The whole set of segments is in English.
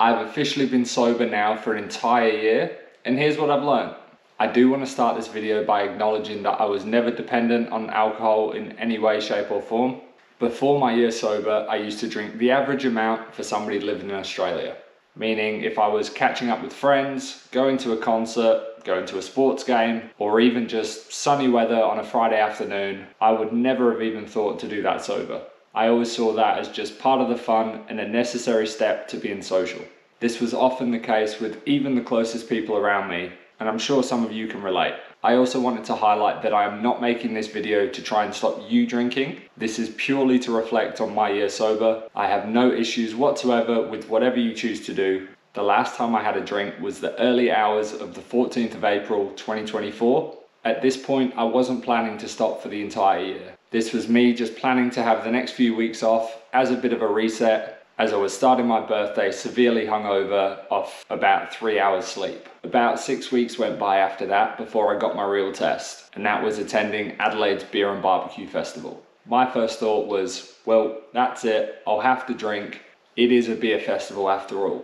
I've officially been sober now for an entire year, and here's what I've learned. I do want to start this video by acknowledging that I was never dependent on alcohol in any way, shape or form. Before my year sober, I used to drink the average amount for somebody living in Australia. Meaning if I was catching up with friends, going to a concert, going to a sports game, or even just sunny weather on a Friday afternoon, I would never have even thought to do that sober. I always saw that as just part of the fun and a necessary step to being social. This was often the case with even the closest people around me, and I'm sure some of you can relate. I also wanted to highlight that I am not making this video to try and stop you drinking. This is purely to reflect on my year sober. I have no issues whatsoever with whatever you choose to do. The last time I had a drink was the early hours of the 14th of April 2024. At this point, I wasn't planning to stop for the entire year. This was me just planning to have the next few weeks off as a bit of a reset, as I was starting my birthday severely hungover off about 3 hours sleep. About 6 weeks went by after that before I got my real test, and that was attending Adelaide's Beer and Barbecue Festival. My first thought was, well, that's it, I'll have to drink. It is a beer festival after all.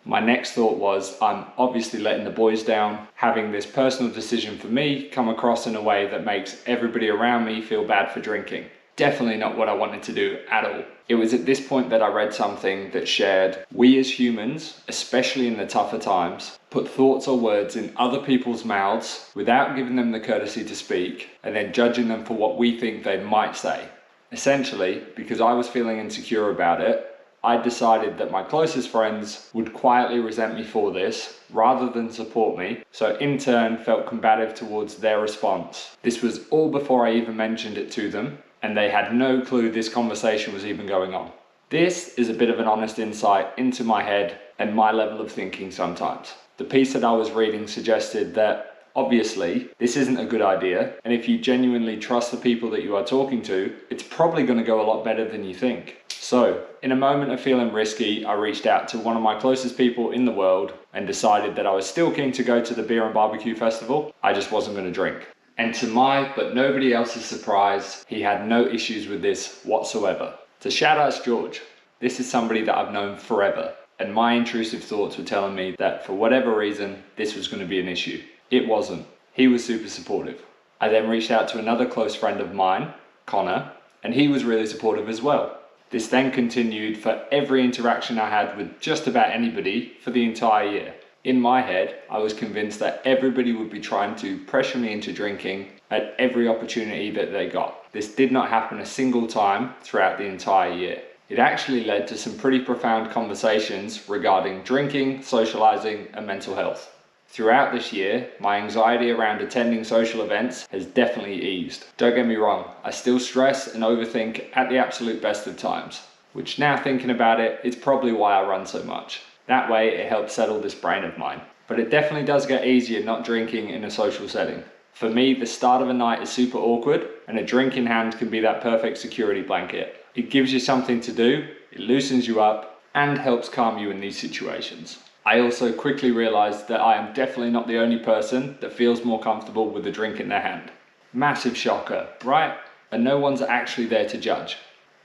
My next thought was, I'm obviously letting the boys down. Having this personal decision for me come across in a way that makes everybody around me feel bad for drinking. Definitely not what I wanted to do at all. It was at this point that I read something that shared, we as humans, especially in the tougher times, put thoughts or words in other people's mouths without giving them the courtesy to speak and then judging them for what we think they might say. Essentially, because I was feeling insecure about it, I decided that my closest friends would quietly resent me for this rather than support me, so in turn felt combative towards their response. This was all before I even mentioned it to them, and they had no clue this conversation was even going on. This is a bit of an honest insight into my head and my level of thinking sometimes. The piece that I was reading suggested that obviously, this isn't a good idea, and if you genuinely trust the people that you are talking to, it's probably going to go a lot better than you think. So, in a moment of feeling risky, I reached out to one of my closest people in the world and decided that I was still keen to go to the Beer and Barbecue Festival, I just wasn't going to drink. And to my, but nobody else's surprise, he had no issues with this whatsoever. So shout out to George. This is somebody that I've known forever, and my intrusive thoughts were telling me that for whatever reason, this was going to be an issue. It wasn't. He was super supportive. I then reached out to another close friend of mine, Connor, and he was really supportive as well. This then continued for every interaction I had with just about anybody for the entire year. In my head, I was convinced that everybody would be trying to pressure me into drinking at every opportunity that they got. This did not happen a single time throughout the entire year. It actually led to some pretty profound conversations regarding drinking, socializing, and mental health. Throughout this year, my anxiety around attending social events has definitely eased. Don't get me wrong, I still stress and overthink at the absolute best of times, which now thinking about it, is probably why I run so much. That way it helps settle this brain of mine. But it definitely does get easier not drinking in a social setting. For me, the start of a night is super awkward, and a drink in hand can be that perfect security blanket. It gives you something to do, it loosens you up, and helps calm you in these situations. I also quickly realized that I am definitely not the only person that feels more comfortable with a drink in their hand. Massive shocker, right? And no one's actually there to judge.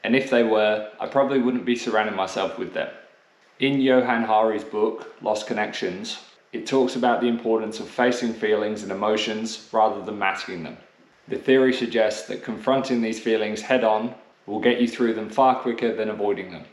And if they were, I probably wouldn't be surrounding myself with them. In Johann Hari's book, Lost Connections, it talks about the importance of facing feelings and emotions rather than masking them. The theory suggests that confronting these feelings head on will get you through them far quicker than avoiding them.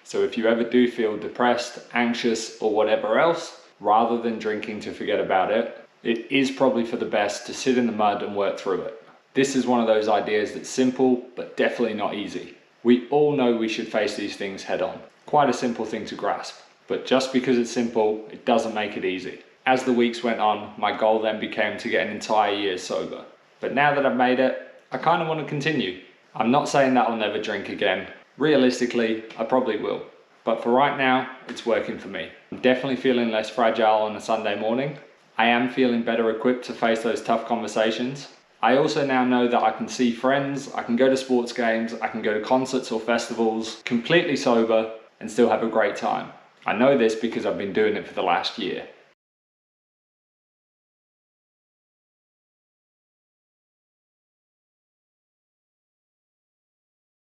So if you ever do feel depressed, anxious, or whatever else, rather than drinking to forget about it, it is probably for the best to sit in the mud and work through it. This is one of those ideas that's simple, but definitely not easy. We all know we should face these things head on. Quite a simple thing to grasp. But just because it's simple, it doesn't make it easy. As the weeks went on, my goal then became to get an entire year sober. But now that I've made it, I kind of want to continue. I'm not saying that I'll never drink again. Realistically, I probably will. But for right now, it's working for me. I'm definitely feeling less fragile on a Sunday morning. I am feeling better equipped to face those tough conversations. I also now know that I can see friends, I can go to sports games, I can go to concerts or festivals completely sober and still have a great time. I know this because I've been doing it for the last year.